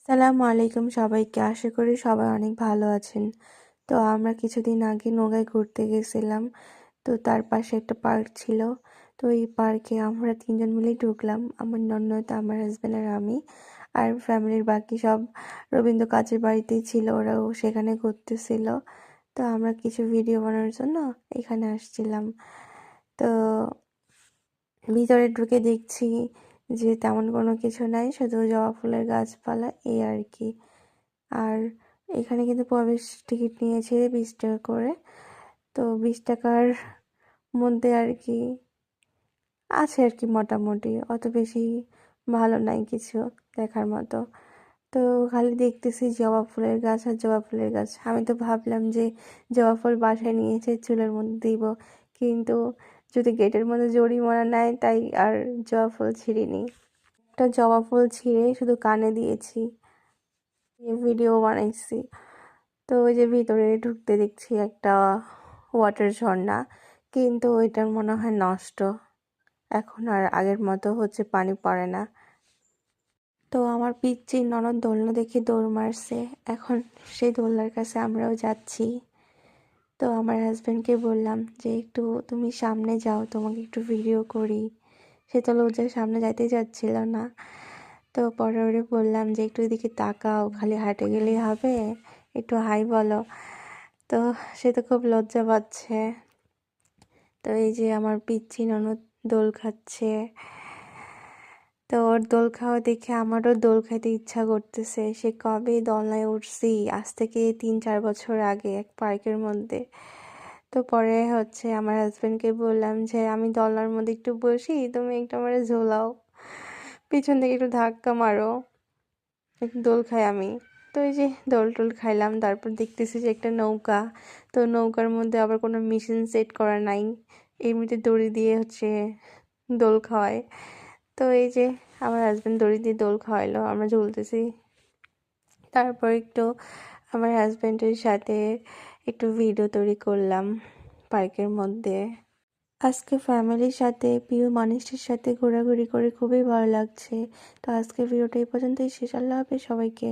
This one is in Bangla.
সালামু আলাইকুম সবাইকে। আশা করি সবাই অনেক ভালো আছেন। তো আমরা কিছুদিন আগে নৌকায় ঘুরতে গেছিলাম। তো তার পাশে একটা পার্ক ছিল। তো এই পার্কে আমরা তিনজন মিলেই ঢুকলাম, আমার ননদ, আমার হাজব্যান্ড আর আমি। আর ফ্যামিলির বাকি সব রবীন্দ্র কাজের বাড়িতেই ছিল, ওরাও সেখানে ঘুরতেছিল। তো আমরা কিছু ভিডিও বানানোর জন্য এখানে আসছিলাম। তো ভিতরে ঢুকে দেখছি যে তেমন কোনো কিছু নাই, শুধু জবা ফুলের গাছপালা এই আর কি। আর এখানে কিন্তু প্রবেশ টিকিট নিয়েছে 20 টাকা করে। তো 20 টাকার মধ্যে আর কি আছে আর কি, মোটামুটি অত বেশি ভালো নাই কিছু দেখার মতো। তো খালি দেখতেছি জবা ফুলের গাছ আর জবা ফুলের গাছ। আমি তো ভাবলাম যে জবা ফুল বাসায় নিয়ে এসে চুলের মধ্যে দিব, কিন্তু যদি গেটের মধ্যে জরিমানা নেয় তাই আর জবা ফুল ছিঁড়িনি। একটা জবা ফুল ছিঁড়ে শুধু কানে দিয়েছি, ভিডিও বানাইছি। তো ওই যে ভিতরে ঢুকতে দেখছি একটা ওয়াটার ঝর্ণা, কিন্তু ওইটার মনে হয় নষ্ট, এখন আর আগের মতো হচ্ছে পানি পড়ে না। তো আমার পিচ্চি ননদ দোলনা দেখে দৌড় মারছে, এখন সেই দোলনার কাছে আমরাও যাচ্ছি। তো আমার হাজব্যান্ডকে বললাম যে একটু তুমি সামনে যাও, তোমাকে একটু ভিডিও করি। সে তো লজ্জার সামনে যাইতে যাচ্ছিল না। তো পরে ওরে বললাম যে একটু এদিকে তাকাও, খালি হাঁটে গেলেই হবে, একটু হাই বলো। তো সে তো খুব লজ্জা পাচ্ছে। তো এই যে আমার পিচ্চি ননদ দোল খাচ্ছে। তো ওর দোল খাওয়া দেখে আমারও দোল খাইতে ইচ্ছা করতেছে। সে কবে দোলনায় উঠছি, আজ থেকে 3-4 বছর আগে এক পার্কের মধ্যে। তো পরে হচ্ছে আমার হাজব্যান্ডকে বললাম যে আমি দোলনার মধ্যে একটু বসি, তুমি একটু আমার ঝোলাও, পিছন থেকে একটু ধাক্কা মারো, একটু দোল খাই আমি। তো এই যে দোল টোল খাইলাম, তারপর দেখতেছি যে একটা নৌকা। তো নৌকার মধ্যে আবার কোনো মেশিন সেট করা নাই, এমনিতে দড়ি দিয়ে হচ্ছে দোল খাওয়ায়। তো এই যে আমার হাজব্যান্ড দড়ি দিয়ে দোল খাওয়াইলো, আমরা ঝুলতেছি। তারপর একটু আমার হাজব্যান্ডের সাথে একটু ভিডিও তৈরি করলাম পার্কের মধ্যে। আজকে ফ্যামিলির সাথে, প্রিয় মানুষটির সাথে ঘোরাঘুরি করে খুবই ভালো লাগছে। তো আজকে ভিডিওটা এই পর্যন্তই শেষ। আল্লাহ হাফেজ সবাইকে।